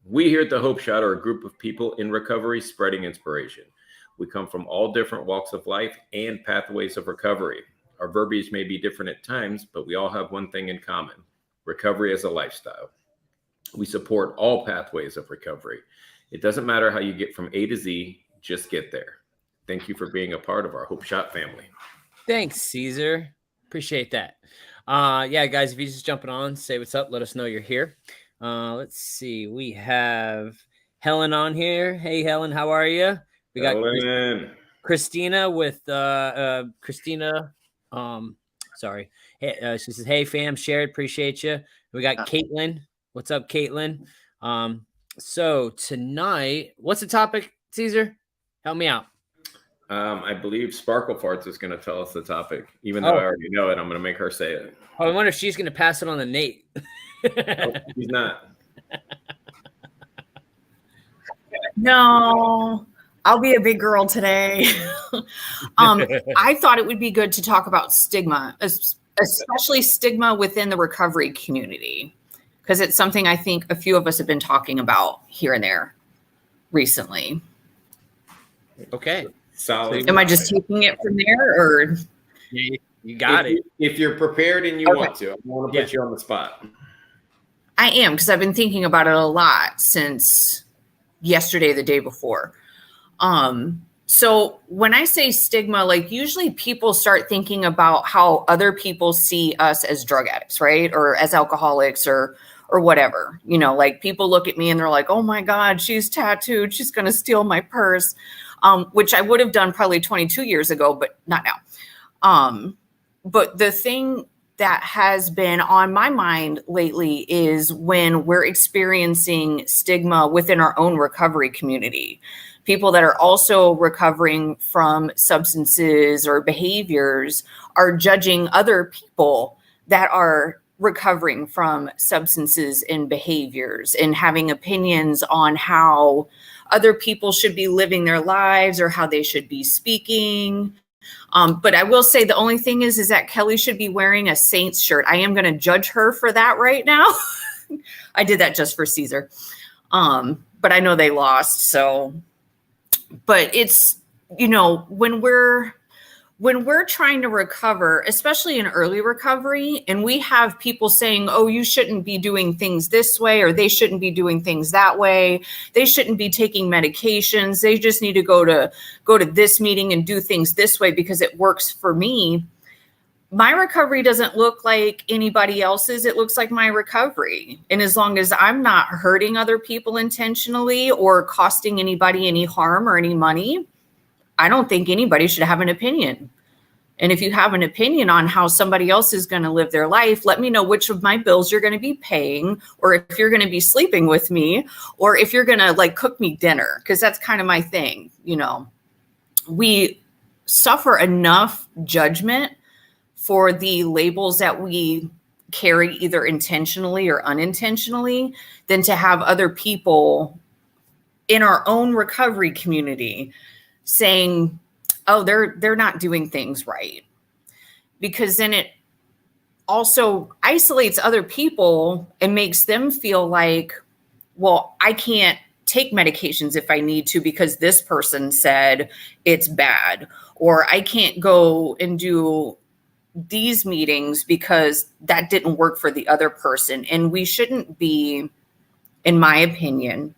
We here at the Hope Shot are a group of people in recovery spreading inspiration. We come from all different walks of life and pathways of recovery. Our verbiage may be different at times, but we all have one thing in common: recovery as a lifestyle. We support all pathways of recovery. It doesn't matter how you get from A to Z, just get there. Thank you for being a part of our Hope Shot family. Thanks, Caesar. Appreciate that. Yeah, guys, if you're just jumping on, say what's up. Let us know you're here. Let's see. We have Helen on here. Hey, Helen, how are you? We got Christina with Christina. Sorry. Hey, she says, "Hey, fam, shared. Appreciate you." We got Caitlin. What's up, Caitlin? So tonight, what's the topic, Caesar? Help me out. I believe Sparkle Farts is going to tell us the topic. Even though I already know it, I'm going to make her say it. Oh, I wonder if she's going to pass it on to Nate. Oh, she's not. No, I'll be a big girl today. I thought it would be good to talk about stigma, especially stigma within the recovery community, because it's something I think a few of us have been talking about here and there recently. Okay. Solid. Am I just taking it from there, or? You got it. If you're prepared and you want to, I want to put you on the spot. I am, because I've been thinking about it a lot since yesterday, the day before. So when I say stigma, like usually people start thinking about how other people see us as drug addicts, right? Or as alcoholics or whatever, like people look at me and they're like, "Oh my God, she's tattooed. She's going to steal my purse." Which I would have done probably 22 years ago, but not now. But the thing that has been on my mind lately is when we're experiencing stigma within our own recovery community. People that are also recovering from substances or behaviors are judging other people that are recovering from substances and behaviors and having opinions on how other people should be living their lives or how they should be speaking. But I will say the only thing is that Kelly should be wearing a Saints shirt. I am going to judge her for that right now. I did that just for Caesar. But I know they lost. So, but it's, when we're trying to recover, especially in early recovery, and we have people saying, "Oh, you shouldn't be doing things this way," or "They shouldn't be doing things that way. They shouldn't be taking medications. They just need to go to this meeting and do things this way because it works for me." My recovery doesn't look like anybody else's. It looks like my recovery. And as long as I'm not hurting other people intentionally or costing anybody any harm or any money, I don't think anybody should have an opinion. And if you have an opinion on how somebody else is going to live their life, let me know which of my bills you're going to be paying, or if you're going to be sleeping with me, or if you're going to cook me dinner, because that's kind of my thing. We suffer enough judgment for the labels that we carry, either intentionally or unintentionally, than to have other people in our own recovery community saying, "Oh, they're not doing things right," because then it also isolates other people and makes them feel like, "Well, I can't take medications if I need to because this person said it's bad," or "I can't go and do these meetings because that didn't work for the other person." And we shouldn't be, in my opinion,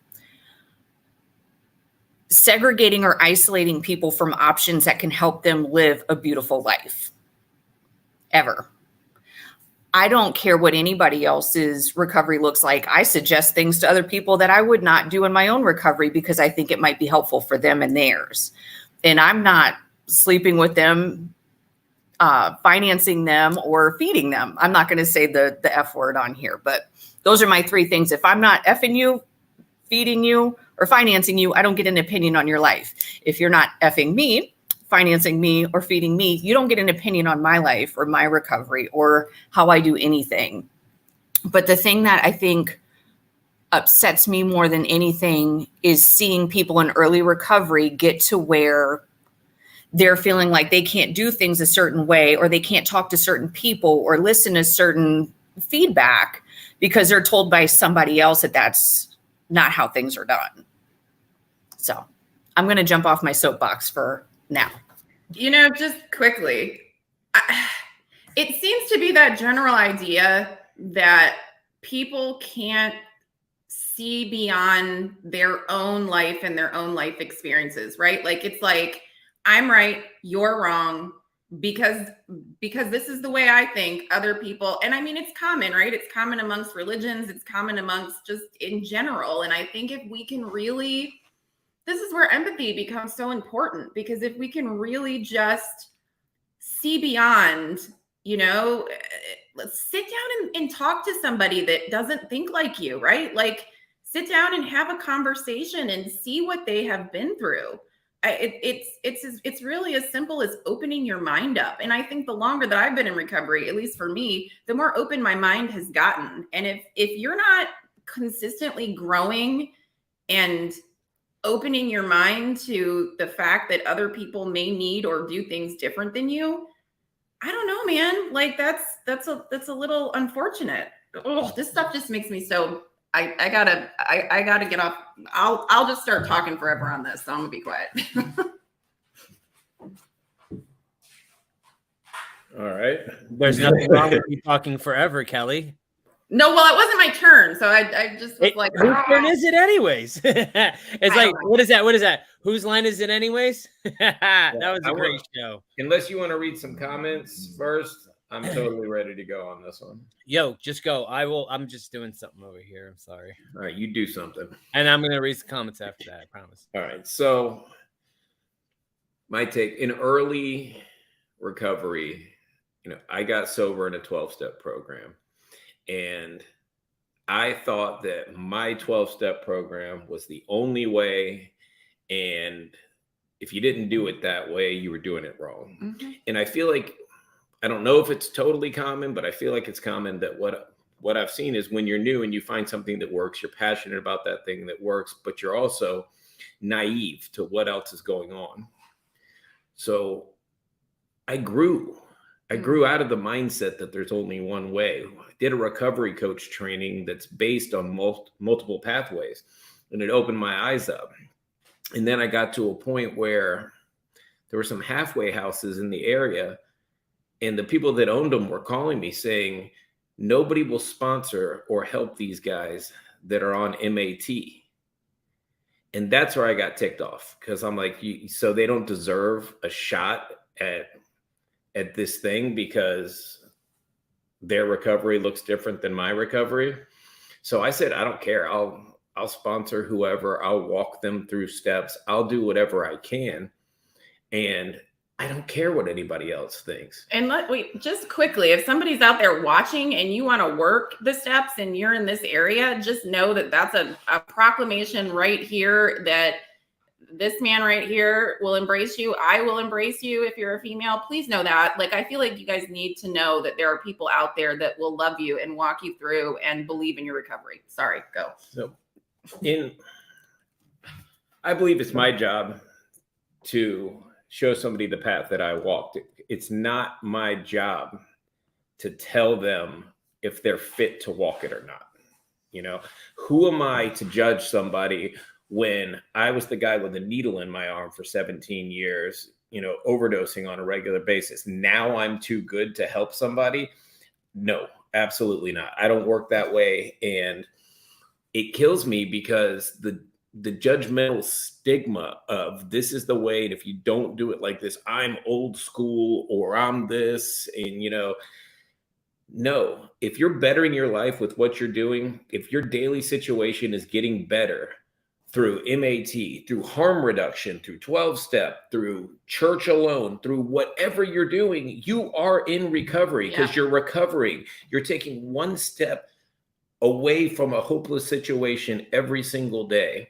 segregating or isolating people from options that can help them live a beautiful life. Ever. I don't care what anybody else's recovery looks like. I suggest things to other people that I would not do in my own recovery because I think it might be helpful for them and theirs. And I'm not sleeping with them, financing them, or feeding them. I'm not going to say the F word on here, but those are my three things. If I'm not effing you, feeding you, or financing you, I don't get an opinion on your life. If you're not effing me, financing me, or feeding me, you don't get an opinion on my life or my recovery or how I do anything. But the thing that I think upsets me more than anything is seeing people in early recovery get to where they're feeling like they can't do things a certain way, or they can't talk to certain people or listen to certain feedback because they're told by somebody else that that's not how things are done. So I'm going to jump off my soapbox for now. Just quickly, it seems to be that general idea that people can't see beyond their own life and their own life experiences, right? Like, it's like, I'm right, you're wrong, because this is the way I think. Other people, and I mean, it's common, right? It's common amongst religions, it's common amongst just in general. And I think if we can really, this is where empathy becomes so important, because if we can really just see beyond, let's sit down and talk to somebody that doesn't think like you, right? Like, sit down and have a conversation and see what they have been through. It's really as simple as opening your mind up. And I think the longer that I've been in recovery, at least for me, the more open my mind has gotten. And if you're not consistently growing and opening your mind to the fact that other people may need or do things different than you, I don't know, man. Like, that's a little unfortunate. Oh, this stuff just makes me so. I gotta get off. I'll just start talking forever on this, so I'm gonna be quiet. All right. There's nothing wrong with you talking forever, Kelly. No, well, it wasn't my turn, so I just was like, whose turn is it anyways? It's like, what is that? What is that? Whose line is it anyways? That was a great show. Unless you want to read some comments first, I'm totally ready to go on this one. Yo, just go. I'm just doing something over here. I'm sorry. All right, you do something. And I'm going to read some comments after that, I promise. All right. So my take, in early recovery, I got sober in a 12-step program. And I thought that my 12-step program was the only way. And if you didn't do it that way, you were doing it wrong. Mm-hmm. And I feel like, I don't know if it's totally common, but I feel like it's common that what I've seen is when you're new and you find something that works, you're passionate about that thing that works, but you're also naive to what else is going on. So I grew out of the mindset that there's only one way. I did a recovery coach training that's based on multiple pathways, and it opened my eyes up. And then I got to a point where there were some halfway houses in the area, and the people that owned them were calling me saying, nobody will sponsor or help these guys that are on MAT. And that's where I got ticked off, because I'm like, so they don't deserve a shot at this thing because their recovery looks different than my recovery. So I said, I don't care. I'll sponsor whoever. I'll walk them through steps. I'll do whatever I can. And I don't care what anybody else thinks. And just quickly, if somebody's out there watching and you want to work the steps and you're in this area, just know that that's a proclamation right here that this man right here will embrace you. I will embrace you if you're a female. Please know that. Like, I feel like you guys need to know that there are people out there that will love you and walk you through and believe in your recovery. Sorry, go. So I believe it's my job to show somebody the path that I walked. It's not my job to tell them if they're fit to walk it or not. Who am I to judge somebody when I was the guy with a needle in my arm for 17 years, overdosing on a regular basis? Now I'm too good to help somebody? No, absolutely not. I don't work that way. And it kills me because the judgmental stigma of this is the way, and if you don't do it like this, I'm old school or I'm this. And, no, if you're bettering your life with what you're doing, if your daily situation is getting better through MAT, through harm reduction, through 12-step, through church alone, through whatever you're doing, you are in recovery because you're recovering. You're taking one step away from a hopeless situation every single day.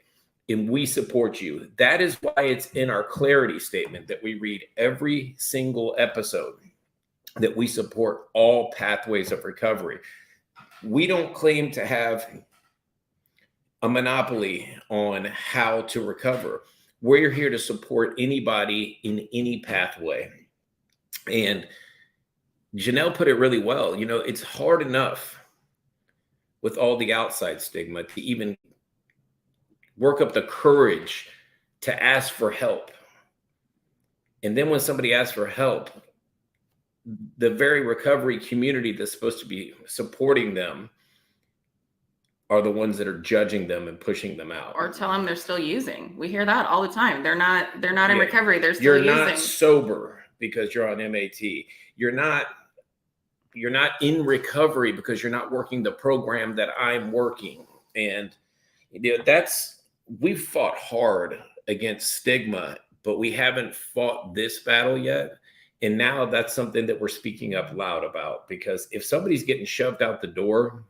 And we support you. That is why it's in our clarity statement that we read every single episode, that we support all pathways of recovery. We don't claim to have a monopoly on how to recover. We're here to support anybody in any pathway. And Janelle put it really well. It's hard enough with all the outside stigma to even work up the courage to ask for help. And then when somebody asks for help, the very recovery community that's supposed to be supporting them are the ones that are judging them and pushing them out. Or tell them they're still using. We hear that all the time. They're not in Yeah. recovery. They're still You're using. not sober because you're on MAT. You're not in recovery because you're not working the program that I'm working. And we've fought hard against stigma, but we haven't fought this battle yet. And now that's something that we're speaking up loud about, because if somebody's getting shoved out the door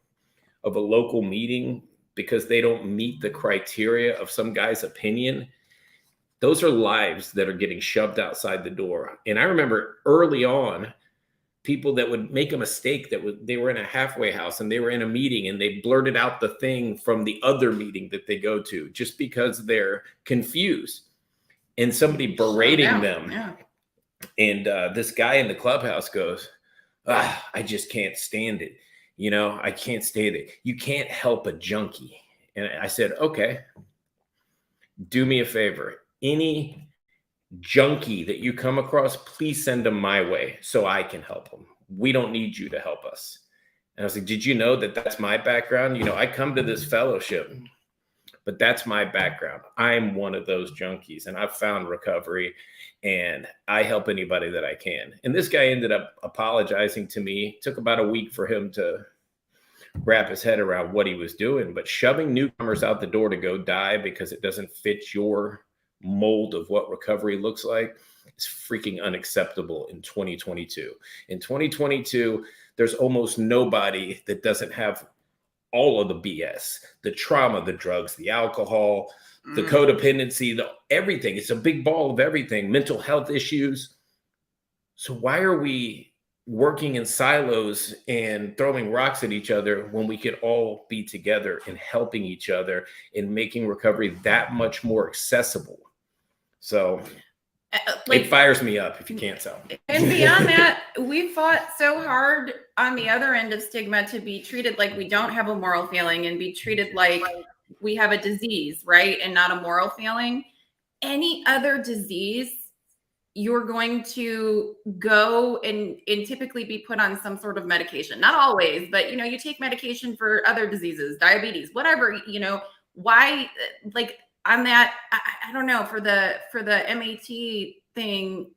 of a local meeting because they don't meet the criteria of some guy's opinion, those are lives that are getting shoved outside the door. And I remember early on, people that would make a mistake, they were in a halfway house and they were in a meeting and they blurted out the thing from the other meeting that they go to just because they're confused, and somebody berating them. Yeah. And this guy in the clubhouse goes, I just can't stand it. I can't stand it. You can't help a junkie. And I said, okay, do me a favor. Any junkie that you come across, please send them my way so I can help them. We don't need you to help us. And I was like, did you know that that's my background? I come to this fellowship, but that's my background. I'm one of those junkies, and I've found recovery, and I help anybody that I can. And this guy ended up apologizing to me. It took about a week for him to wrap his head around what he was doing, but shoving newcomers out the door to go die because it doesn't fit your mold of what recovery looks like is freaking unacceptable in 2022. In 2022, there's almost nobody that doesn't have all of the BS, the trauma, the drugs, the alcohol, the codependency, everything. It's a big ball of everything, mental health issues. So why are we working in silos and throwing rocks at each other when we could all be together and helping each other and making recovery that much more accessible? So it fires me up if you can't tell. And beyond that, we fought so hard on the other end of stigma to be treated like we don't have a moral feeling and be treated like we have a disease, right? And not a moral feeling. Any other disease, you're going to go and typically be put on some sort of medication. Not always, but you take medication for other diseases, diabetes, whatever, why, like on that, I don't know, for the MAT thing,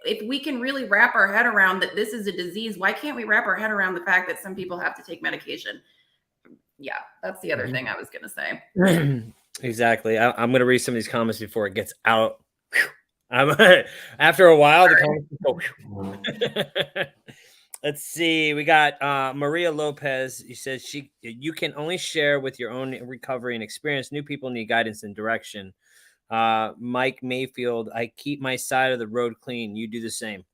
if we can really wrap our head around that this is a disease, why can't we wrap our head around the fact that some people have to take medication? Yeah, that's the other thing I was going to say. Exactly. I'm going to read some of these comments before it gets out. After a while, the comments go. Let's see. We got Maria Lopez. She says you can only share with your own recovery and experience. New people need guidance and direction. Mike Mayfield, I keep my side of the road clean. You do the same.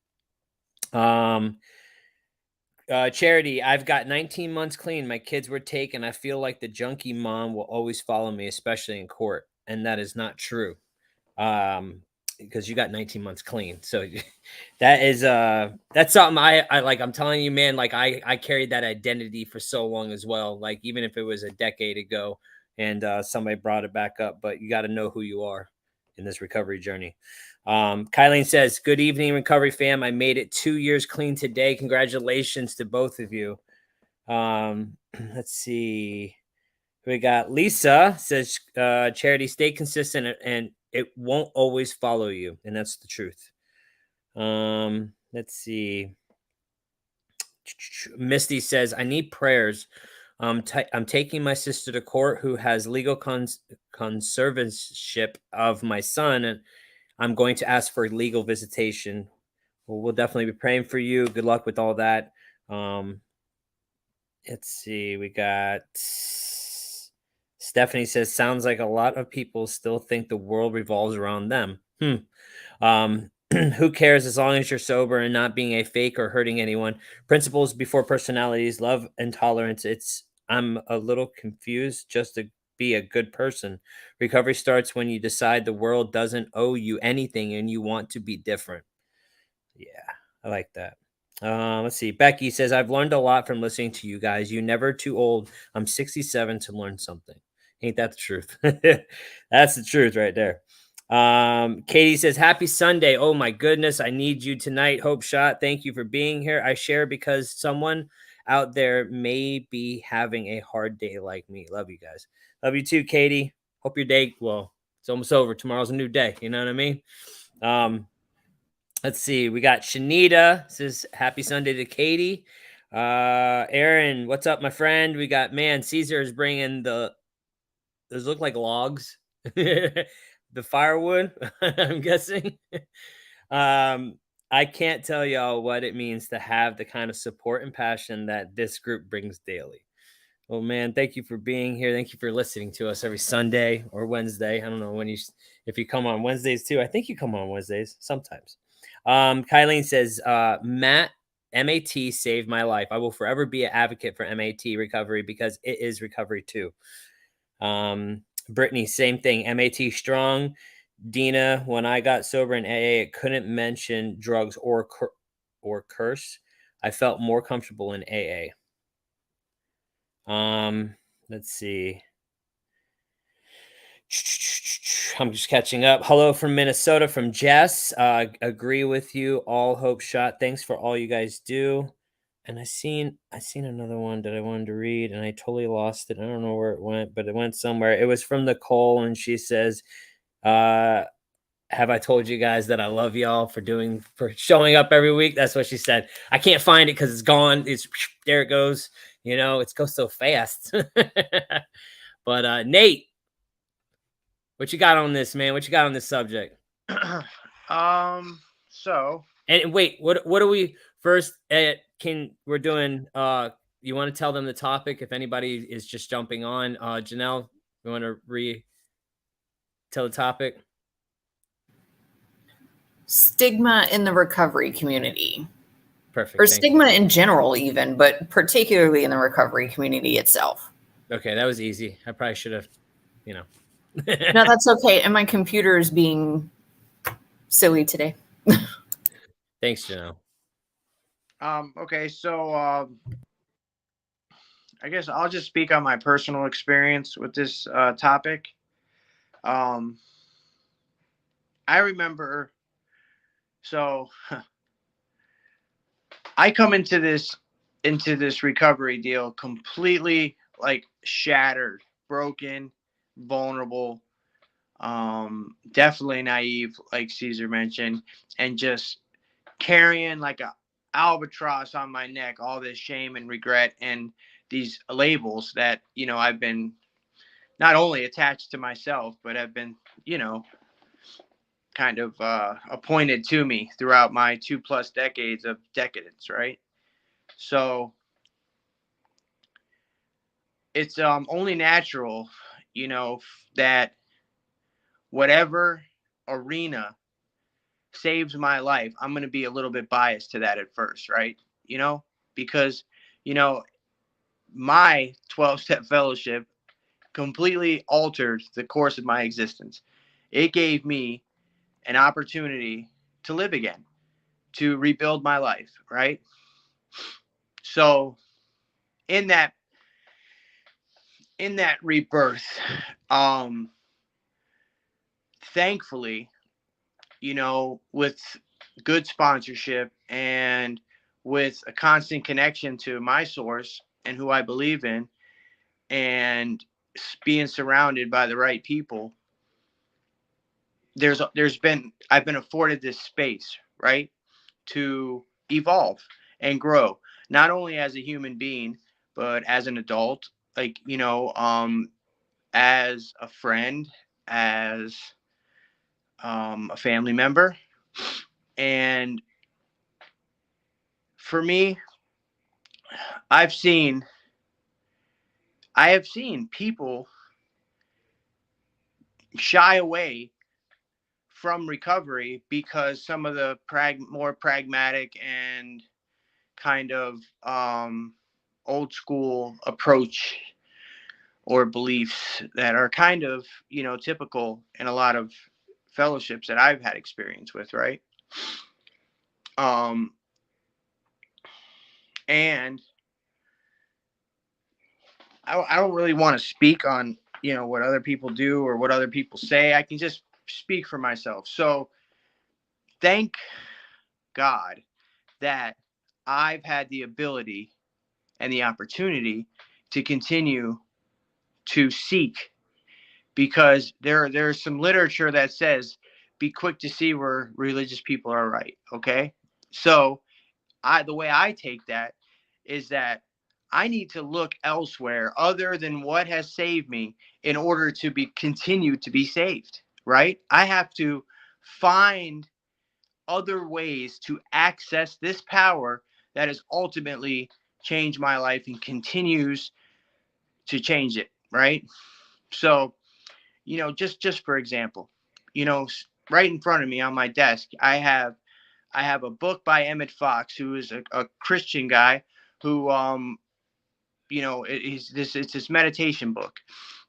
Charity, I've got 19 months clean. My kids were taken. I feel like the junkie mom will always follow me, especially in court. And that is not true. Because you got 19 months clean. So that is that's something I like. I'm telling you, man, like I carried that identity for so long as well. Like even if it was a decade ago and somebody brought it back up, but you got to know who you are in this recovery journey. Kylene says, good evening, recovery fam. I made it 2 years clean today. Congratulations to both of you. Let's see. We got Lisa says, Charity, stay consistent and it won't always follow you. And that's the truth. Let's see. Misty says, I need prayers. I'm taking my sister to court who has legal conservatorship of my son. And I'm going to ask for legal visitation. Well, we'll definitely be praying for you. Good luck with all that. Let's see. We got Stephanie says, sounds like a lot of people still think the world revolves around them. Who cares as long as you're sober and not being a fake or hurting anyone? Principles before personalities, love and tolerance. I'm a little confused just to be a good person. Recovery starts when you decide the world doesn't owe you anything and you want to be different. Yeah, I like that. Let's see. Becky says, I've learned a lot from listening to you guys. You're never too old. I'm 67 to learn something. Ain't that the truth? That's the truth right there. Katie says, happy Sunday. Oh my goodness. I need you tonight. Hope Shot. Thank you for being here. I share because someone out there may be having a hard day like me. Love you guys. Love you too, Katie. Hope your day, well, it's almost over. Tomorrow's a new day. You know what I mean? Let's see. We got Shanita says, happy Sunday to Katie. Aaron, what's up, my friend? We got, man, Caesar is bringing those look like logs. The firewood, I'm guessing. I can't tell y'all what it means to have the kind of support and passion that this group brings daily. Well, man, thank you for being here. Thank you for listening to us every Sunday or Wednesday. I don't know if you come on Wednesdays too. I think you come on Wednesdays sometimes. Kylene says, MAT saved my life. I will forever be an advocate for MAT recovery because it is recovery too. Brittany, same thing. MAT strong. Dina, when I got sober in AA, it couldn't mention drugs or curse. I felt more comfortable in AA. Let's see. I'm just catching up. Hello from Minnesota from Jess. Agree with you. All Hope Shot. Thanks for all you guys do. And I seen another one that I wanted to read, and I totally lost it. I don't know where it went, but it went somewhere. It was from Nicole, and she says, "Have I told you guys that I love y'all for showing up every week?" That's what she said. I can't find it because it's gone. There it goes. You know, it goes so fast. But Nate, what you got on this, man? What you got on this subject? So. And wait, what do we first? We're doing? You want to tell them the topic if anybody is just jumping on? Janelle, you want to tell the topic? Stigma in the recovery community. Perfect. Or stigma in general, even, but particularly in the recovery community itself. Okay, that was easy. I probably should have, No, that's okay. And my computer is being silly today. Thanks, Janelle. Okay, so I guess I'll just speak on my personal experience with this topic. I remember, so I come into this recovery deal completely like shattered, broken, vulnerable, definitely naive, like Caesar mentioned, and just carrying like a albatross on my neck, all this shame and regret and these labels that, I've been not only attached to myself, but have been, kind of appointed to me throughout my 2+ decades of decadence, right? So it's only natural, that whatever arena saves my life, I'm going to be a little bit biased to that at first, right? Because, my 12-step fellowship completely altered the course of my existence. It gave me an opportunity to live again, to rebuild my life, right? So in that rebirth, thankfully, with good sponsorship and with a constant connection to my source and who I believe in, and being surrounded by the right people, I've been afforded this space, right, to evolve and grow, not only as a human being, but as an adult, like, as a friend, as a family member. And for me, I have seen people shy away from recovery because some of the more pragmatic and kind of old school approach or beliefs that are kind of, typical in a lot of fellowships that I've had experience with, right? And I don't really want to speak on, what other people do or what other people say. I can just speak for myself. So thank God that I've had the ability and the opportunity to continue to seek, because there's some literature that says be quick to see where religious people are right. Okay. So the way I take that is that I need to look elsewhere other than what has saved me in order to continue to be saved. Right. I have to find other ways to access this power that has ultimately changed my life and continues to change it. Right. So, just for example, right in front of me on my desk, I have a book by Emmett Fox, who is a Christian guy who, it's this meditation book,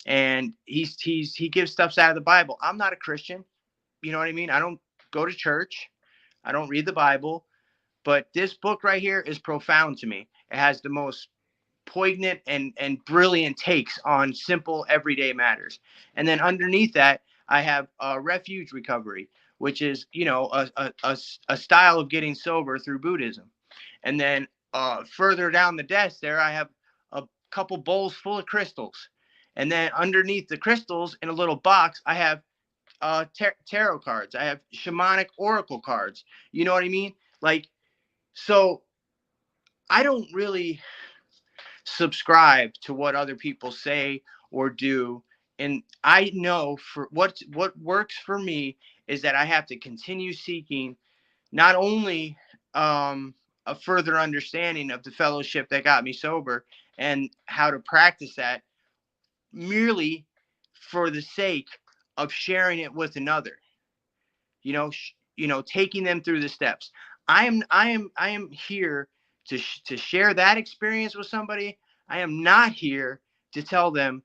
and he gives stuff out of the Bible. I'm not a Christian. You know what I mean? I don't go to church. I don't read the Bible, but this book right here is profound to me. It has the most poignant and brilliant takes on simple everyday matters. And then underneath that, I have refuge recovery, which is, a style of getting sober through Buddhism. And then further down the desk there, I have a couple bowls full of crystals. And then underneath the crystals in a little box, I have tarot cards. I have shamanic oracle cards. You know what I mean? Like, so I don't really subscribe to what other people say or do. And I know for what works for me is that I have to continue seeking not only a further understanding of the fellowship that got me sober and how to practice that merely for the sake of sharing it with another, taking them through the steps. I am here to share that experience with somebody. I am not here to tell them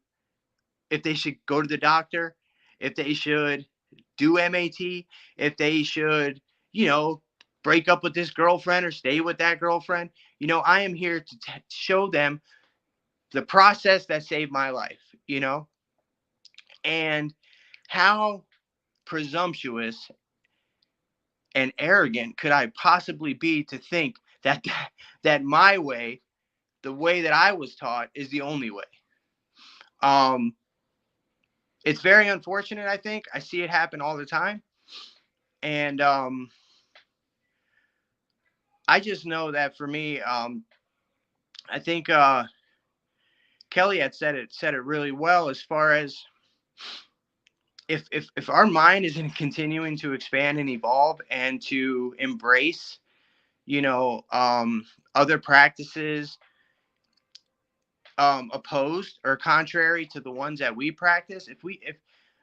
if they should go to the doctor, if they should do MAT, if they should, break up with this girlfriend or stay with that girlfriend. I am here to show them the process that saved my life, and how presumptuous and arrogant could I possibly be to think that my way, the way that I was taught, is the only way. It's very unfortunate. I think I see it happen all the time. And I just know that for me, I think Kelly had said it really well, as far as if our mind isn't continuing to expand and evolve and to embrace, other practices opposed or contrary to the ones that we practice, if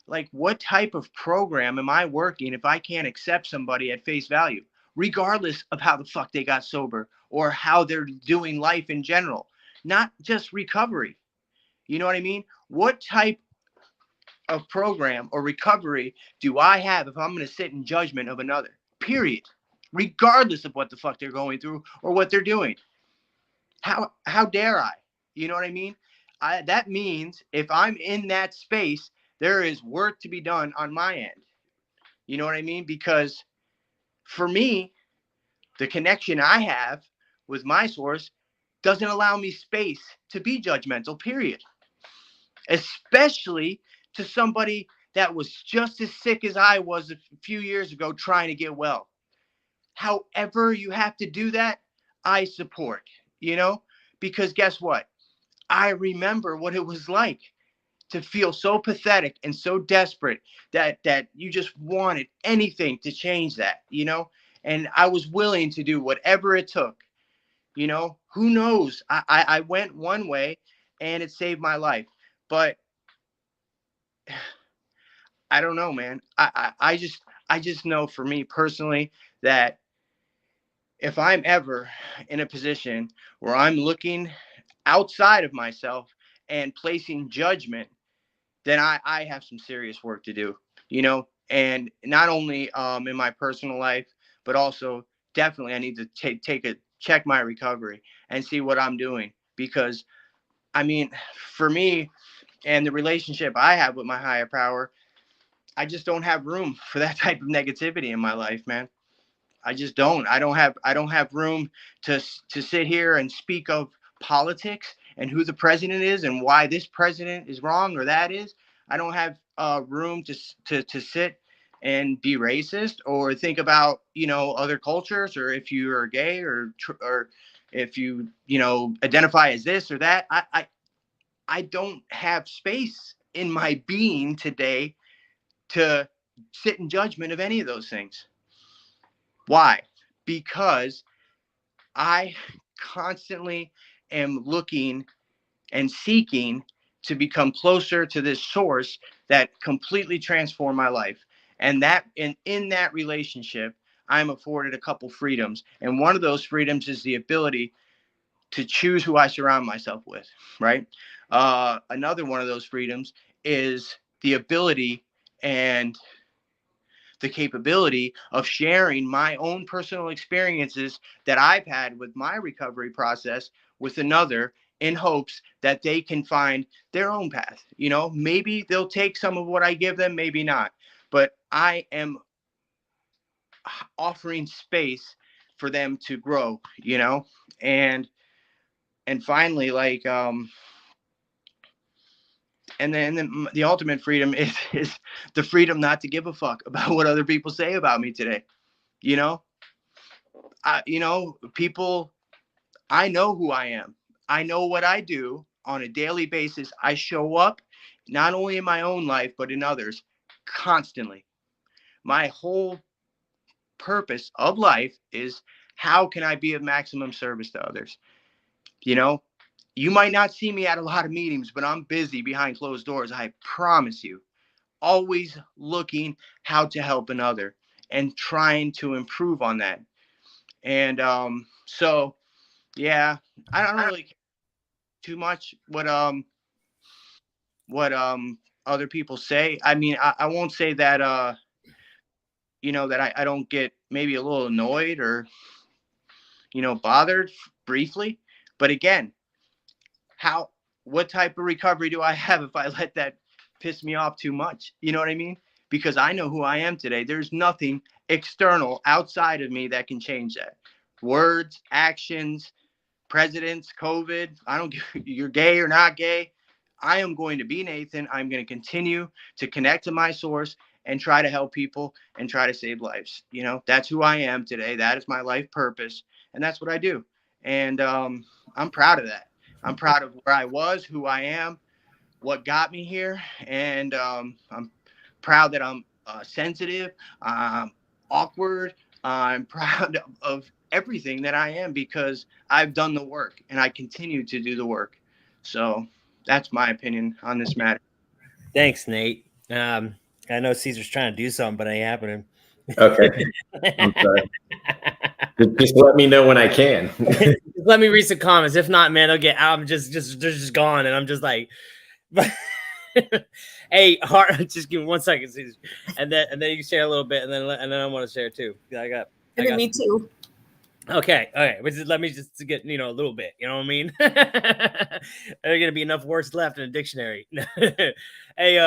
like, what type of program am I working if I can't accept somebody at face value, regardless of how the fuck they got sober or how they're doing life in general, not just recovery? You know what I mean? What type of program or recovery do I have if I'm going to sit in judgment of another, period, regardless of what the fuck they're going through or what they're doing? How dare I? You know what I mean? That means if I'm in that space, there is work to be done on my end. You know what I mean? Because for me, the connection I have with my source doesn't allow me space to be judgmental, period. Especially to somebody that was just as sick as I was a few years ago trying to get well. However you have to do that, I support, because guess what? I remember what it was like to feel so pathetic and so desperate that you just wanted anything to change that, and I was willing to do whatever it took. Who knows? I went one way and it saved my life, but I don't know, man. I just know for me personally that if I'm ever in a position where I'm looking outside of myself and placing judgment, then I have some serious work to do, and not only in my personal life, but also definitely I need to check my recovery and see what I'm doing. Because I mean, for me, and the relationship I have with my higher power, I just don't have room for that type of negativity in my life, man. I just don't. I don't have room to sit here and speak of politics and who the president is and why this president is wrong or that is. I don't have room to sit and be racist or think about, you know, other cultures, or if you are gay, or if you know, identify as this or that. I don't have space in my being today to sit in judgment of any of those things. Why? Because I constantly am looking and seeking to become closer to this source that completely transformed my life. And that in that relationship, I'm afforded a couple freedoms. And one of those freedoms is the ability to choose who I surround myself with, right? Another one of those freedoms is the ability and the capability of sharing my own personal experiences that I've had with my recovery process with another, in hopes that they can find their own path. You know, maybe they'll take some of what I give them, maybe not, but I am offering space for them to grow, you know. And finally, like and then the ultimate freedom is the freedom not to give a fuck about what other people say about me today. You know, people, I know who I am. I know what I do on a daily basis. I show up not only in my own life, but in others constantly. My whole purpose of life is, how can I be of maximum service to others? You know, you might not see me at a lot of meetings, but I'm busy behind closed doors. I promise you, always looking how to help another and trying to improve on that. And so, yeah, I don't really care too much what other people say. I mean, I won't say that you know, that I don't get maybe a little annoyed or, you know, bothered briefly. But again, what type of recovery do I have if I let that piss me off too much? You know what I mean? Because I know who I am today. There's nothing external outside of me that can change that. Words, actions, presidents, COVID, I don't care, you're gay or not gay. I am going to be Nathan. I'm going to continue to connect to my source and try to help people and try to save lives. You know, that's who I am today. That is my life purpose. And that's what I do. And I'm proud of that. I'm proud of where I was, who I am, what got me here. And I'm proud that I'm sensitive, awkward. I'm proud of everything that I am, because I've done the work and I continue to do the work. So that's my opinion on this matter. Thanks, Nate. I know Caesar's trying to do something, but I ain't happening. Okay. I'm sorry. Just let me know when I can. Let me read some comments. If not, man, they'll get out. I'm just gone, and I'm just like, hey, just give me 1 second, Caesar, and then you can share a little bit, and then I want to share too. I got me too. Okay, all right. But let me just get, you know, a little bit. You know what I mean? There are gonna be enough words left in a dictionary. Hey,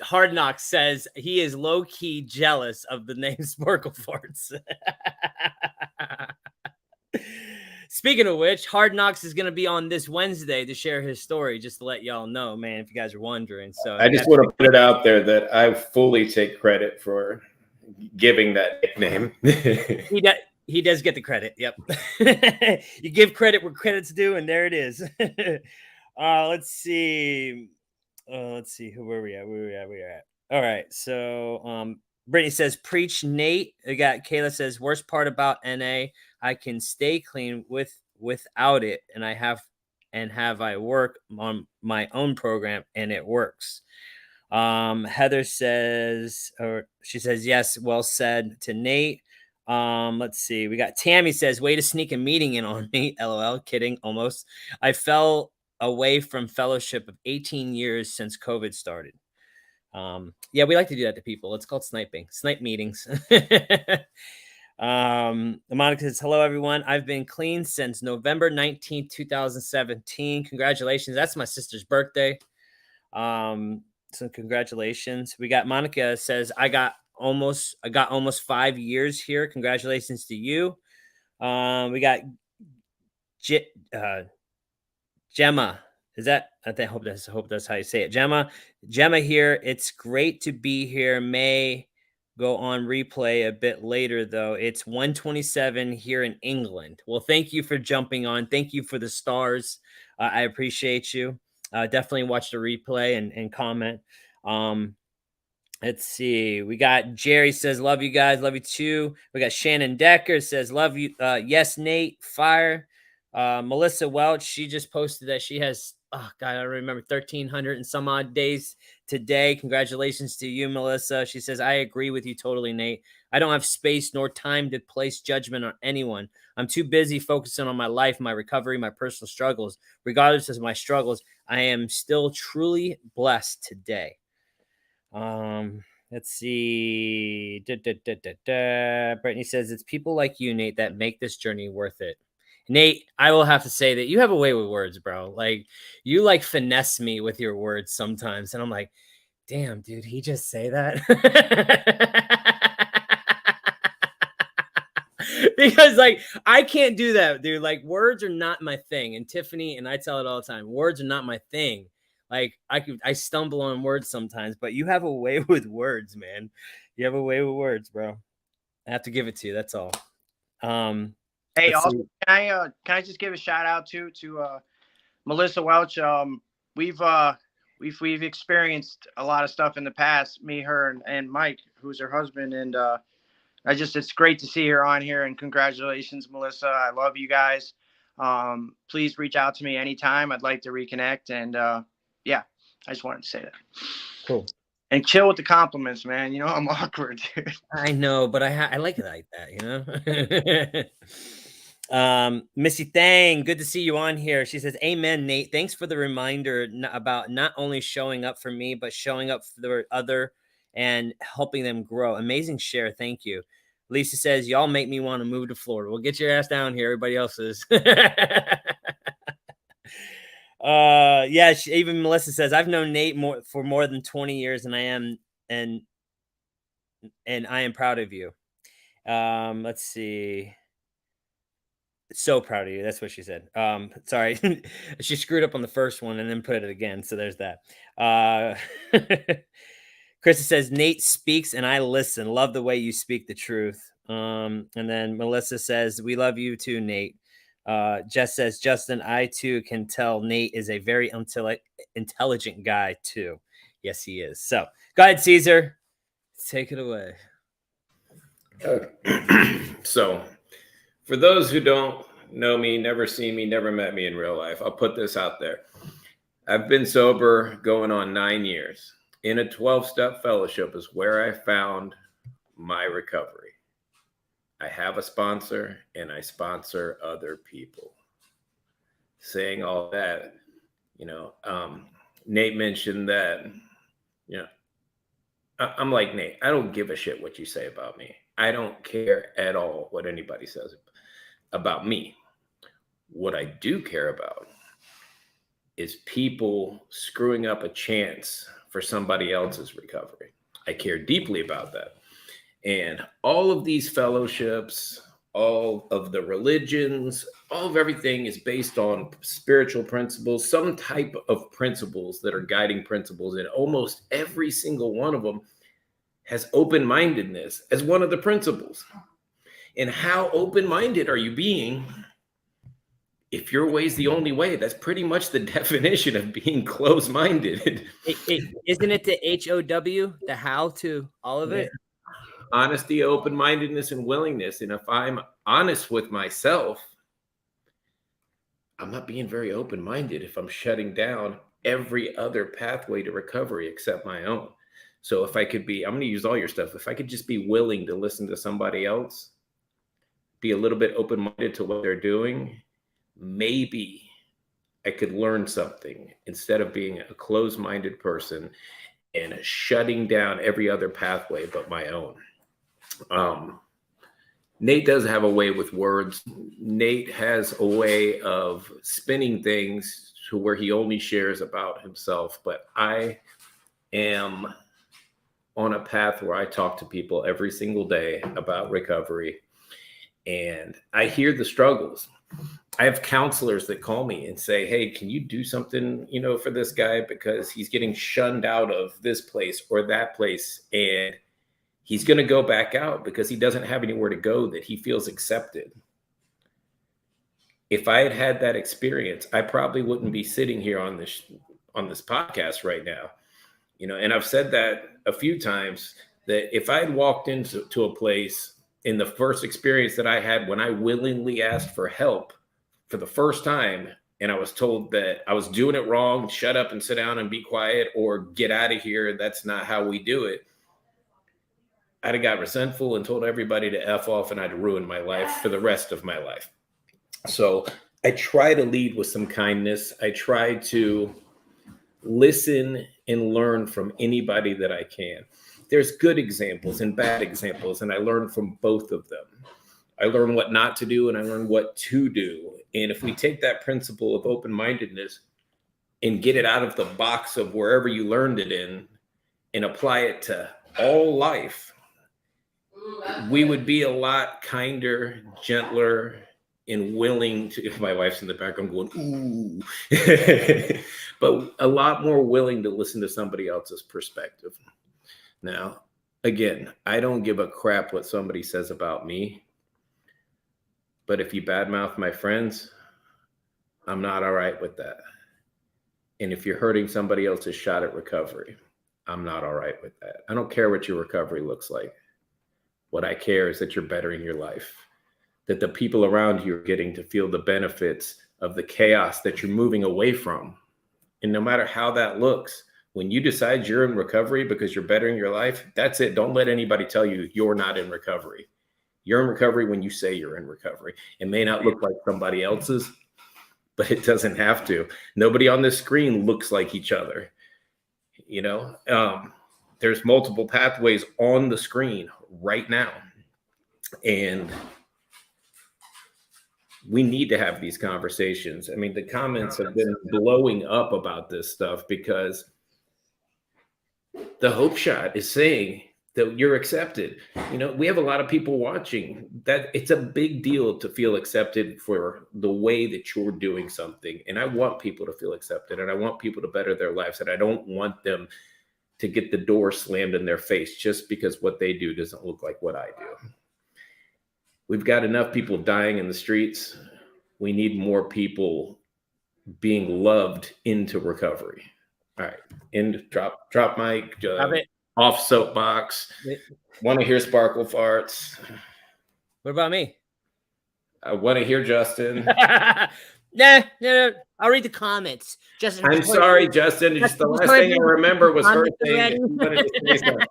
Hard Knocks says he is low key jealous of the name Sporkleforts. Speaking of which, Hard Knocks is going to be on this Wednesday to share his story, just to let y'all know, man, if you guys are wondering. So I just want to put it out there that I fully take credit for giving that nickname. He does get the credit. Yep. You give credit where credit's due, and there it is. Let's see. Where we at. All right. So Brittany says, preach, Nate. I got Kayla says, worst part about NA, I can stay clean without it. And I work on my own program and it works. Heather says, she says, yes, well said to Nate. Let's see. We got Tammy says, way to sneak a meeting in on me. LOL, kidding, almost. I fell away from fellowship of 18 years since COVID started. Yeah, we like to do that to people. It's called sniping, snipe meetings. Monica says, hello, everyone. I've been clean since November 19th, 2017. Congratulations. That's my sister's birthday. So congratulations. We got Monica says, I got almost 5 years here. Congratulations to you. We got Gemma. Is that? I hope that's how you say it. Gemma here. It's great to be here. May go on replay a bit later, though. It's 1:27 here in England. Well, thank you for jumping on. Thank you for the stars. I appreciate you. Definitely watch the replay and comment. Let's see. We got Jerry says, love you guys. Love you too. We got Shannon Decker says, love you. Yes, Nate. Fire. Melissa Welch, she just posted that she has, oh God, I don't remember, 1,300 and some odd days today. Congratulations to you, Melissa. She says, I agree with you totally, Nate. I don't have space nor time to place judgment on anyone. I'm too busy focusing on my life, my recovery, my personal struggles. Regardless of my struggles, I am still truly blessed today. Let's see. Brittany says, it's people like you, Nate, that make this journey worth it. Nate, I will have to say that you have a way with words, bro. Like, you like finesse me with your words sometimes. And I'm like, damn, dude, he just say that? Because, like, I can't do that, dude. Like, words are not my thing. And Tiffany, and I tell it all the time, words are not my thing. Like, I stumble on words sometimes, but you have a way with words, man. You have a way with words, bro. I have to give it to you. That's all. Hey, also, can I just give a shout out to Melissa Welch? We've experienced a lot of stuff in the past, me, her, and Mike, who's her husband, and it's great to see her on here. And congratulations, Melissa. I love you guys. Please reach out to me anytime. I'd like to reconnect. And yeah, I just wanted to say that. Cool. And chill with the compliments, man. You know, I'm awkward, dude. I know, but I like it like that, you know? Missy Thang, good to see you on here. She says, amen, Nate. Thanks for the reminder about not only showing up for me, but showing up for the other and helping them grow. Amazing share. Thank you. Lisa says, y'all make me want to move to Florida. Well, get your ass down here. Everybody else is. Yeah, even Melissa says, I've known Nate for more than 20 years, and I am proud of you. Let's see. So proud of you. That's what she said. Sorry. She screwed up on the first one and then put it again. So there's that. Krista says, Nate speaks and I listen. Love the way you speak the truth. And then Melissa says, we love you too, Nate. Jess says, Justin, I too can tell Nate is a very intelligent guy too. Yes, he is. So go ahead, Caesar. Take it away. So for those who don't know me, never seen me, never met me in real life, I'll put this out there. I've been sober going on 9 years. In a 12-step fellowship is where I found my recovery. I have a sponsor and I sponsor other people. Saying all that, Nate mentioned that, I'm like, Nate, I don't give a shit what you say about me. I don't care at all what anybody says about me. What I do care about is people screwing up a chance for somebody else's recovery. I care deeply about that. And all of these fellowships, all of the religions, all of everything is based on spiritual principles, some type of principles that are guiding principles. And almost every single one of them has open-mindedness as one of the principles. And how open-minded are you being? If your way is the only way, that's pretty much the definition of being closed-minded. Isn't it the HOW, the how to all of it? Honesty, open-mindedness, and willingness. And if I'm honest with myself, I'm not being very open-minded if I'm shutting down every other pathway to recovery except my own. So if I could be, I'm going to use all your stuff. If I could just be willing to listen to somebody else, be a little bit open-minded to what they're doing, maybe I could learn something instead of being a closed-minded person and shutting down every other pathway but my own. Nate does have a way with words. Nate has a way of spinning things to where he only shares about himself. But I am on a path where I talk to people every single day about recovery, and I hear the struggles. I have counselors that call me and say, "Hey, can you do something, for this guy because he's getting shunned out of this place or that place, and he's going to go back out because he doesn't have anywhere to go that he feels accepted." If I had had that experience, I probably wouldn't be sitting here on this podcast right now. And I've said that a few times, that if I had walked into a place in the first experience that I had when I willingly asked for help for the first time, and I was told that I was doing it wrong, shut up and sit down and be quiet, or get out of here, that's not how we do it, I'd have got resentful and told everybody to F off, and I'd ruin my life for the rest of my life. So I try to lead with some kindness. I try to listen and learn from anybody that I can. There's good examples and bad examples, and I learn from both of them. I learn what not to do, and I learn what to do. And if we take that principle of open-mindedness and get it out of the box of wherever you learned it in and apply it to all life, we would be a lot kinder, gentler, and willing to, if my wife's in the background going, ooh, but a lot more willing to listen to somebody else's perspective. Now, again, I don't give a crap what somebody says about me, but if you badmouth my friends, I'm not all right with that. And if you're hurting somebody else's shot at recovery, I'm not all right with that. I don't care what your recovery looks like. What I care is that you're bettering your life, that the people around you are getting to feel the benefits of the chaos that you're moving away from. And no matter how that looks, when you decide you're in recovery because you're bettering your life, that's it. Don't let anybody tell you you're not in recovery. You're in recovery when you say you're in recovery. It may not look like somebody else's, but it doesn't have to. Nobody on this screen looks like each other. There's multiple pathways on the screen right now. And we need to have these conversations. I mean, the comments have been blowing up about this stuff because the Hope Shot is saying that you're accepted. We have a lot of people watching. That it's a big deal to feel accepted for the way that you're doing something. And I want people to feel accepted, and I want people to better their lives. And I don't want them to get the door slammed in their face just because what they do doesn't look like what I do. We've got enough people dying in the streets. We need more people being loved into recovery. All right. End. Drop mic. Off soapbox. Want to hear Sparkle farts? What about me? I want to hear Justin. Nah, I'll read the comments. Justin, I'm sorry, Justin. Just the last thing I remember was her saying that you wanted to say something.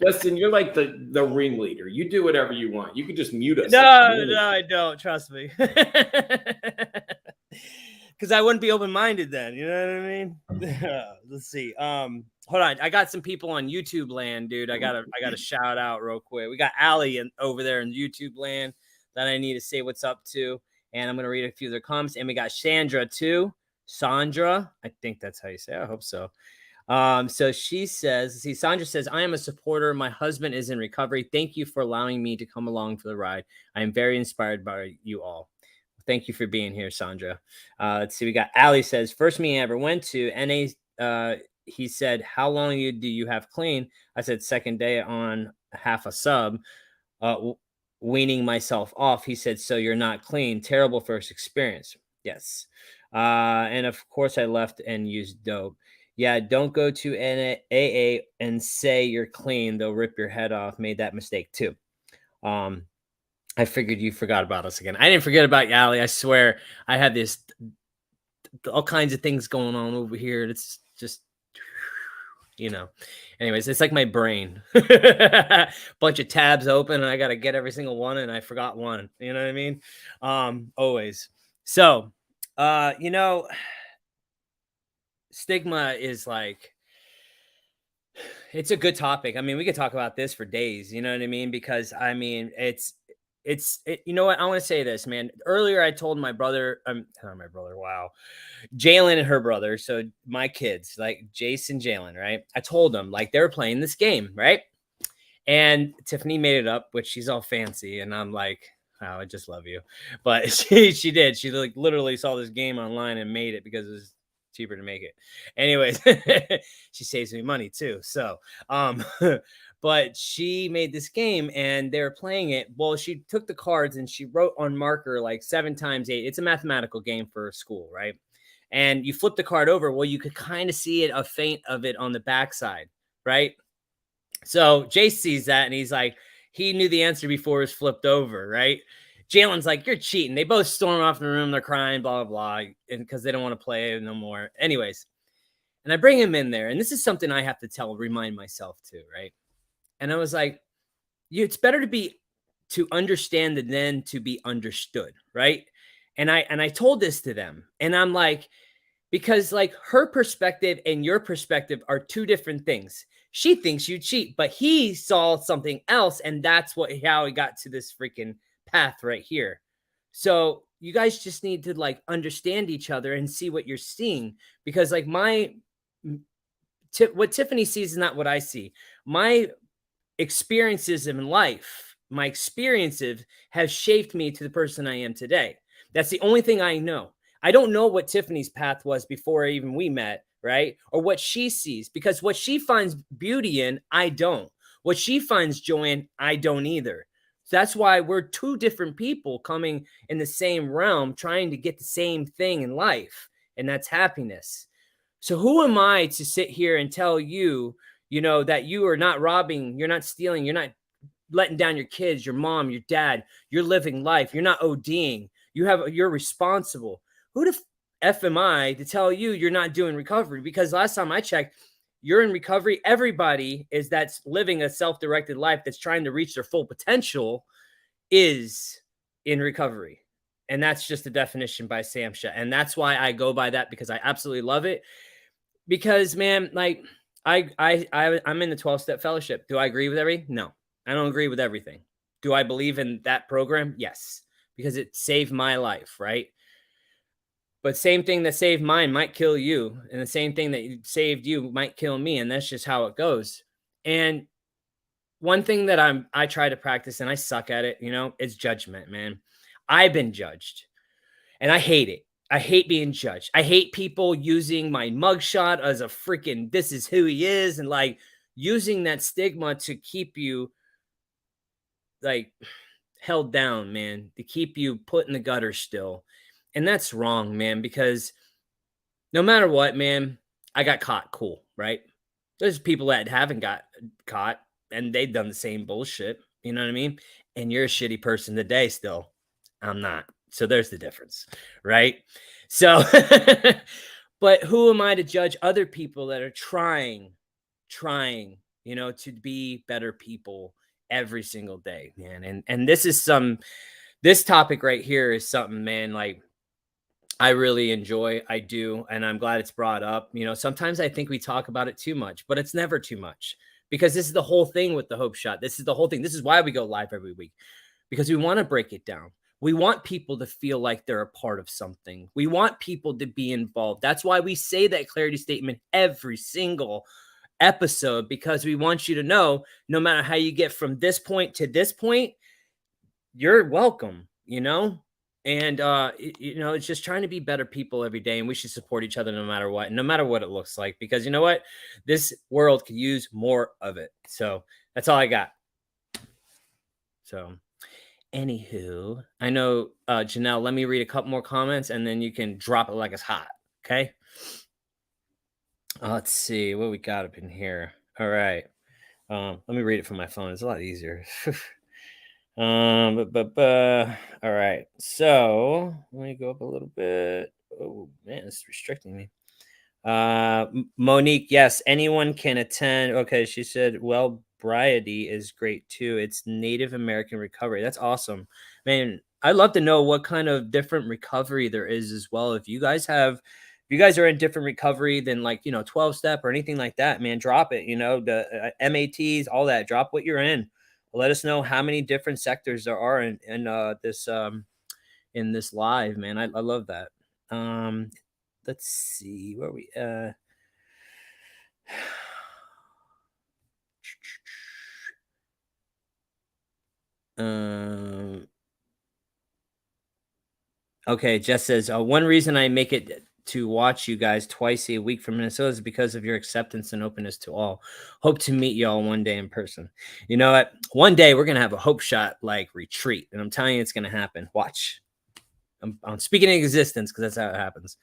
Justin, you're like the ringleader. You do whatever you want. You can just mute us. No, I don't. Trust me. Because I wouldn't be open-minded then. You know what I mean? Let's see. Hold on. I got some people on YouTube land, dude. I gotta shout out real quick. We got Allie over there in YouTube land that I need to say what's up to. And I'm gonna read a few of their comments. And we got Chandra too. Sandra. I think that's how you say it. I hope so. So she says, Sandra says, I am a supporter. My husband is in recovery. Thank you for allowing me to come along for the ride. I am very inspired by you all. Thank you for being here, Sandra. Let's see. We got Ali says, first meeting I ever went to, NA, he said, how long do you have clean? I said, second day on half a sub, weaning myself off. He said, so you're not clean. Terrible first experience. Yes. And of course I left and used dope. Yeah, don't go to AA and say you're clean. They'll rip your head off. Made that mistake too. I figured you forgot about us again. I didn't forget about you, Allie. I swear. I had this all kinds of things going on over here. It's just, anyways, it's like my brain. Bunch of tabs open and I got to get every single one and I forgot one. You know what I mean? Always. So, stigma is like, It's a good topic. I mean, we could talk about this for days, you know what I mean? Because I mean, you know what? I want to say this, man. Earlier, I told my brother, my brother, wow, Jalen and her brother. So my kids, like Jason, Jalen, right? I told them like they were playing this game, right? And Tiffany made it up, which she's all fancy. And I'm like, oh, I just love you. But she did. She like literally saw this game online and made it because it was cheaper to make it. Anyways, she saves me money too. So, but she made this game and they were playing it. Well, she took the cards and she wrote on marker like 7 times 8. It's a mathematical game for school, right? And you flip the card over. Well, you could kind of see it, a faint of it on the backside, right? So Jace sees that and he's like, he knew the answer before it was flipped over, right? Jalen's like, you're cheating. They both storm off the room. They're crying, blah, blah, blah, and because they don't want to play no more. Anyways, and I bring him in there. And this is something I have to remind myself too, right? And I was like, it's better to understand than to be understood, right? And I told this to them. And I'm like, because like her perspective and your perspective are 2 different things. She thinks you cheat, but he saw something else. And that's how he got to this freaking path right here. So you guys just need to like understand each other and see what you're seeing, because like what Tiffany sees is not what I see. My experiences in life, my experiences have shaped me to the person I am today. That's the only thing I know. I don't know what Tiffany's path was before even we met, right? Or what she sees, because what she finds beauty in, I don't. What she finds joy in, I don't either. So that's why we're 2 different people coming in the same realm, trying to get the same thing in life, and that's happiness. So who am I to sit here and tell you, you know, that you are not robbing, you're not stealing, you're not letting down your kids, your mom, your dad, you're living life, you're not ODing, you're responsible. Who the F am I to tell you you're not doing recovery? Because last time I checked, you're in recovery. Everybody that's living a self-directed life that's trying to reach their full potential is in recovery. And that's just the definition by Samsha. And that's why I go by that, because I absolutely love it. Because, man, like I'm in the 12-step fellowship. Do I agree with everything? No, I don't agree with everything. Do I believe in that program? Yes, because it saved my life, right? But same thing that saved mine might kill you, and the same thing that saved you might kill me, and that's just how it goes. And one thing that I try to practice, and I suck at it, you know, is judgment, man. I've been judged, and I hate it. I hate being judged. I hate people using my mugshot as a freaking, this is who he is, and like using that stigma to keep you like held down, man, to keep you put in the gutter still. And that's wrong, man, because no matter what, man, I got caught. Cool, right? There's people that haven't got caught and they've done the same bullshit. You know what I mean? And you're a shitty person today still. I'm not. So there's the difference, right? So, but who am I to judge other people that are trying, you know, to be better people every single day, man? And this topic right here is something, man, like I really enjoy. I do. And I'm glad it's brought up. You know, sometimes I think we talk about it too much, but it's never too much, because this is the whole thing with the Hope Shot. This is the whole thing. This is why we go live every week, because we want to break it down. We want people to feel like they're a part of something. We want people to be involved. That's why we say that clarity statement every single episode, because we want you to know, no matter how you get from this point to this point, you're welcome, you know? And, you know, it's just trying to be better people every day, and we should support each other no matter what, and no matter what it looks like, because you know what? This world could use more of it. So that's all I got. So anywho, I know, Janelle, let me read a couple more comments and then you can drop it like it's hot. Okay. Let's see what we got up in here. All right. Let me read it from my phone. It's a lot easier. All right. So let me go up a little bit. Oh man, it's restricting me. Monique, yes, anyone can attend. Okay, she said, well, Briety is great too. It's Native American recovery. That's awesome, man. I'd love to know what kind of different recovery there is as well. If you guys have If you guys are in different recovery than like, 12 step or anything like that, man, drop it. The MATs, all that, drop what you're in. Let us know how many different sectors there are in this live, man. I love that. Let's see where we okay, Jess says one reason I make it to watch you guys twice a week from Minnesota is because of your acceptance and openness to all. Hope to meet y'all one day in person. You know what? One day we're gonna have a Hope Shot like retreat, and I'm telling you, it's gonna happen. Watch. I'm speaking in existence because that's how it happens.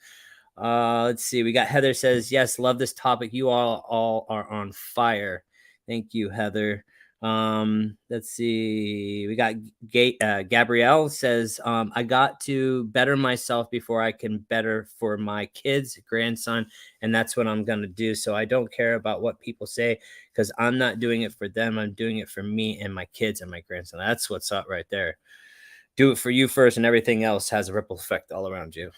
Let's see. We got Heather says, yes, love this topic. You all are on fire. Thank you, Heather. Let's see. We got Gabrielle says, I got to better myself before I can better for my kids, grandson, and that's what I'm going to do. So I don't care about what people say because I'm not doing it for them. I'm doing it for me and my kids and my grandson. That's what's up right there. Do it for you first, and everything else has a ripple effect all around you.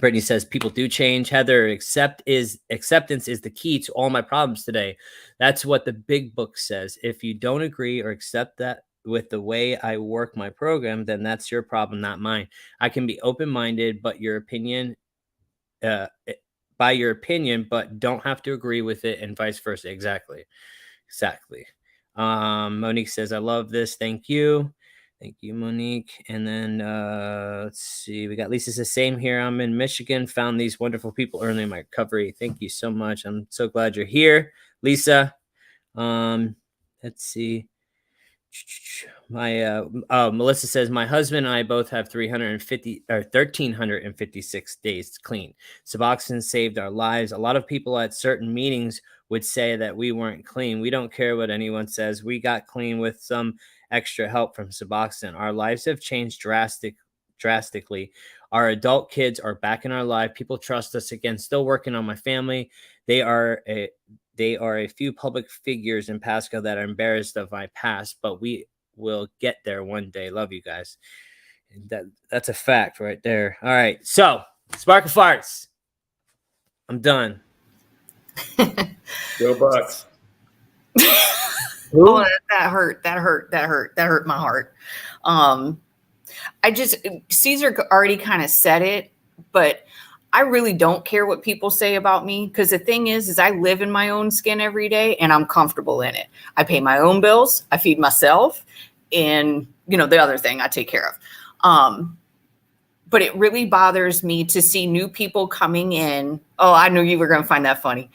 Brittany says, people do change. Heather, acceptance is the key to all my problems today. That's what the big book says. If you don't agree or accept that with the way I work my program, then that's your problem, not mine. I can be open-minded, but by your opinion, but don't have to agree with it, and vice versa. Exactly. Monique says, I love this. Thank you. Thank you, Monique. And then let's see. We got Lisa says, same here. I'm in Michigan. Found these wonderful people early in my recovery. Thank you so much. I'm so glad you're here, Lisa. Let's see. Melissa says, my husband and I both have 1,356 days clean. Suboxone saved our lives. A lot of people at certain meetings would say that we weren't clean. We don't care what anyone says. We got clean with some extra help from Suboxone. Our lives have changed drastically. Our adult kids are back in our life. People trust us again. Still working on my family. They are a few public figures in Pasco that are embarrassed of my past, but we will get there one day. Love you guys. That's a fact right there. All right. So, Spark of Farts. I'm done. Go Bucks. Oh, that hurt my heart. Caesar already kind of said it, but I really don't care what people say about me, because the thing is I live in my own skin every day and I'm comfortable in it. I pay my own bills, I feed myself, and the other thing I take care of. But it really bothers me to see new people coming in. Oh, I knew you were going to find that funny.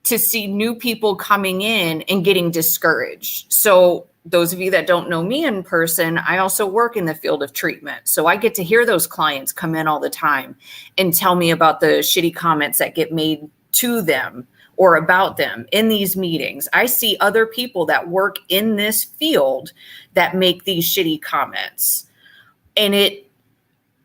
To see new people coming in and getting discouraged. So those of you that don't know me in person, I also work in the field of treatment. So I get to hear those clients come in all the time and tell me about the shitty comments that get made to them or about them in these meetings. I see other people that work in this field that make these shitty comments. And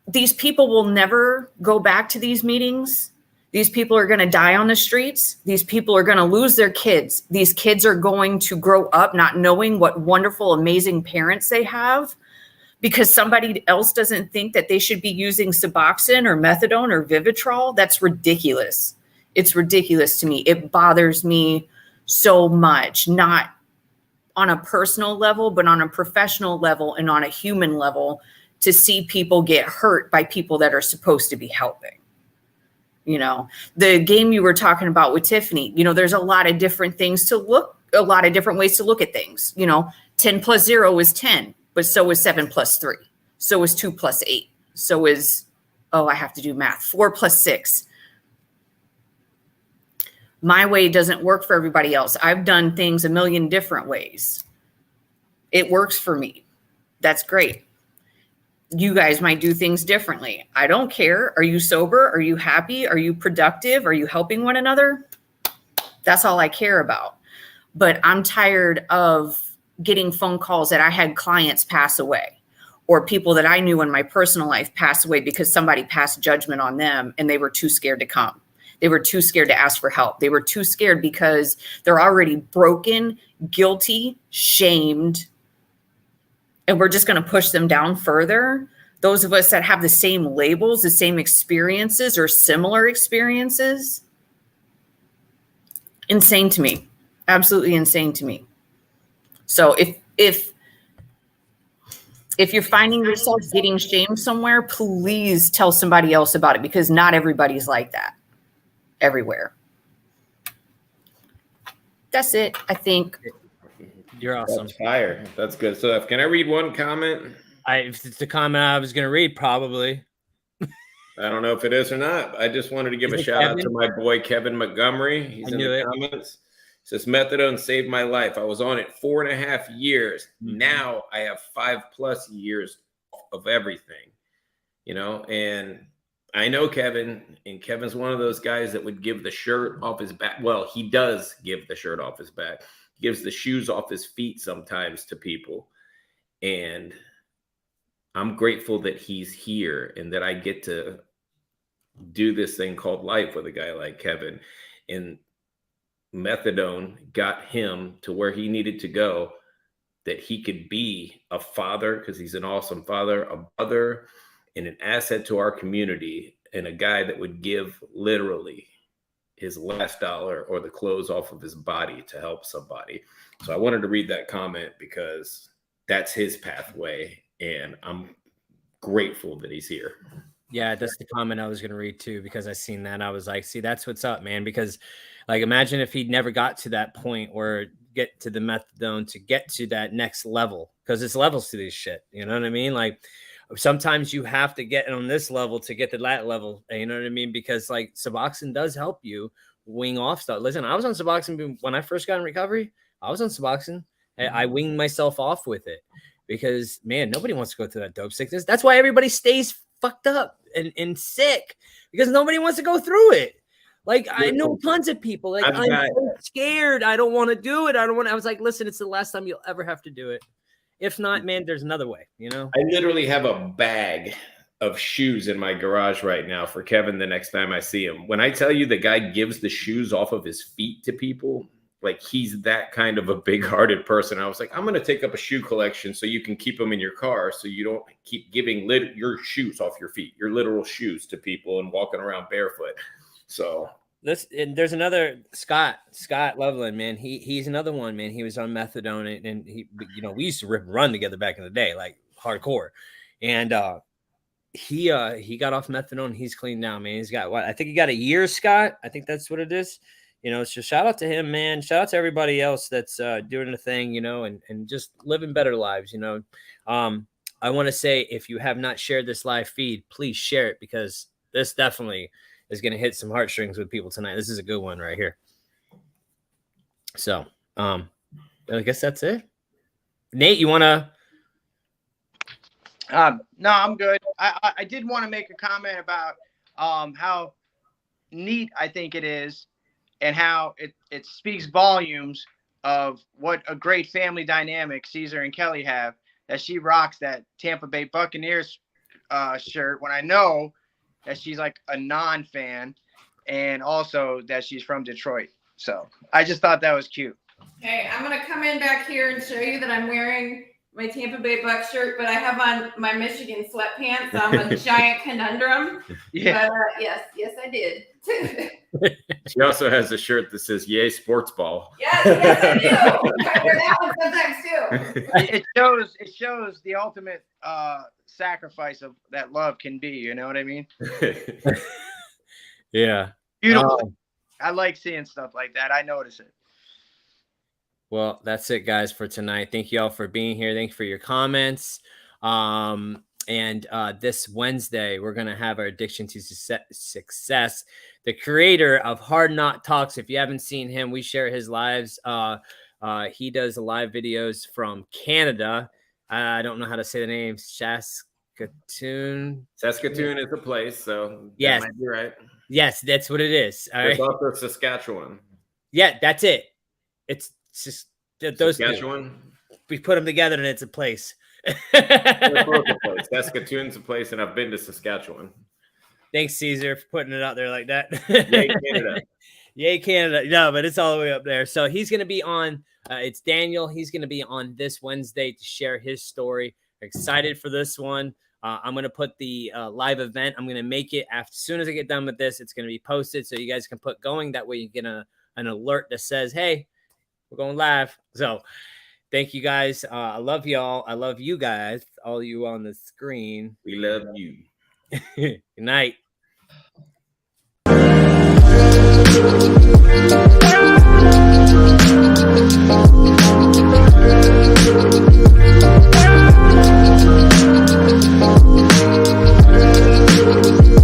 these people will never go back to these meetings. These people are going to die on the streets. These people are going to lose their kids. These kids are going to grow up not knowing what wonderful, amazing parents they have because somebody else doesn't think that they should be using Suboxone or methadone or Vivitrol. That's ridiculous. It's ridiculous to me. It bothers me so much, not on a personal level, but on a professional level and on a human level, to see people get hurt by people that are supposed to be helping. The game you were talking about with Tiffany, there's a lot of different ways to look at things. 10 plus 0 is 10, but so is 7 plus 3. So is 2 plus 8. So is, I have to do math, 4 plus 6. My way doesn't work for everybody else. I've done things a million different ways. It works for me. That's great. You guys might do things differently. I don't care. Are you sober? Are you happy? Are you productive? Are you helping one another? That's all I care about. But I'm tired of getting phone calls that I had clients pass away or people that I knew in my personal life pass away because somebody passed judgment on them and they were too scared to come. They were too scared to ask for help. They were too scared because they're already broken, guilty, shamed, and we're just going to push them down further. those of us that have the same labels, the same experiences or similar experiences. Insane to me. Absolutely insane to me. So if you're finding yourself getting shamed somewhere, please tell somebody else about it, because not everybody's like that everywhere. That's it, I think. You're awesome. That's fire. That's good stuff. Can I read one comment? If it's the comment I was going to read, probably. I don't know if it is or not. I just wanted to give Is a it shout out Kevin? to my boy Kevin Montgomery. He's I in knew the it. comments. It says methadone saved my life. I was on it 4.5 years. Mhm. Now I have 5+ years of everything, you know. And I know Kevin, and Kevin's one of those guys that would give the shirt off his back. Well, he does give the shirt off his back. He gives the shoes off his feet sometimes to people. And I'm grateful that he's here and that I get to do this thing called life with a guy like Kevin. And methadone got him to where he needed to go, that he could be a father, because he's an awesome father, a brother, and an asset to our community, and a guy that would give literally his last dollar or the clothes off of his body to help somebody. So I wanted to read that comment because that's his pathway, and I'm grateful that he's here. Yeah, that's the comment I was going to read too, because I seen that. I was like, see, that's what's up, man. Because like, imagine if he never got to that point where get to the methadone to get to that next level, because it's levels to this shit. You know what I mean? Like sometimes you have to get on this level to get to that level. You know what I mean? Because like Suboxone does help you wing off stuff. Listen, I was on Suboxone when I first got in recovery. I was on Suboxone. I winged myself off with it because, man, nobody wants to go through that dope sickness. That's why everybody stays fucked up and sick, because nobody wants to go through it. Like I know tons of people like I'm so scared. I don't want to do it. I was like, listen, it's the last time you'll ever have to do it. If not, man, there's another way, you know? I literally have a bag of shoes in my garage right now for Kevin the next time I see him. When I tell you the guy gives the shoes off of his feet to people, like he's that kind of a big-hearted person. I was like, I'm going to take up a shoe collection so you can keep them in your car so you don't keep giving your shoes off your feet, your literal shoes to people and walking around barefoot. So there's another Scott Loveland, man. He's another one, man. He was on methadone, and he, you know, we used to rip and run together back in the day, like hardcore. And he got off methadone. He's clean now, man. He's got I think he got a year, Scott. I think that's what it is. You know, so shout out to him, man. Shout out to everybody else that's doing the thing, you know, and just living better lives, you know. I want to say, if you have not shared this live feed, please share it, because this definitely is going to hit some heartstrings with people tonight. This is a good one right here. So, I guess that's it. Nate, you want to? No, I'm good. I did want to make a comment about how neat I think it is, and how it speaks volumes of what a great family dynamic Caesar and Kelly have, that she rocks that Tampa Bay Buccaneers shirt when I know that she's like a non-fan, and also that she's from Detroit. So I just thought that was cute. Okay, I'm going to come in back here and show you that I'm wearing my Tampa Bay Buck shirt, but I have on my Michigan sweatpants. So I'm a giant conundrum. Yeah. But yes, I did. she also has a shirt that says "Yay Sports Ball." Yes, I do. I wear that one sometimes too. It shows the ultimate sacrifice of that love can be. You know what I mean? Yeah. Beautiful. I like seeing stuff like that. I notice it. Well, that's it, guys, for tonight. Thank you all for being here. Thank you for your comments. And this Wednesday, we're going to have our Addiction to Success, the creator of Hard Knock Talks. If you haven't seen him, we share his lives. He does live videos from Canada. I don't know how to say the name. Saskatoon. Saskatoon is a place, so yes, that might be right. Yes, that's what it is. All There's right. also Saskatchewan. Yeah, that's it. It's just those Saskatchewan. Two. We put them together, and it's a place. Saskatoon's a place, and I've been to Saskatchewan. Thanks, Caesar, for putting it out there like that. Yay, Canada. Yay, Canada. No, but it's all the way up there. So he's going to be on. It's Daniel. He's going to be on this Wednesday to share his story. Excited for this one. I'm going to put the live event. I'm going to make it as soon as I get done with this. It's going to be posted so you guys can put going. That way you get an alert that says, hey, we're going live. So thank you guys. I love y'all. I love you guys, all you on the screen. We love you. Good night.